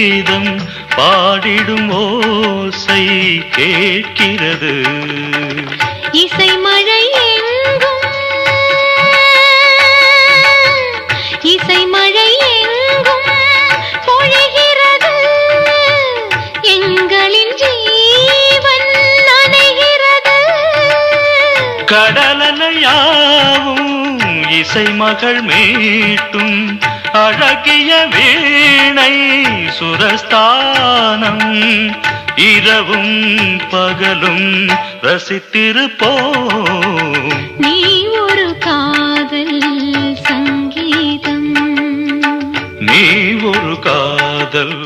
கீதம் பாடிடும் ஓசை கேட்கிறது. இசை மழை எங்கும் இசை மழை எங்கும் பொழிகிறது. எங்களின் ஜீவன் நனைகிறது. கடலலையாவும் இசை மகள் மீட்டும் அழகிய வீணை சுரஸ்தானம். இரவும் பகலும் ரசித்திருப்போம். நீ ஒரு காதல் சங்கீதம். நீ ஒரு காதல்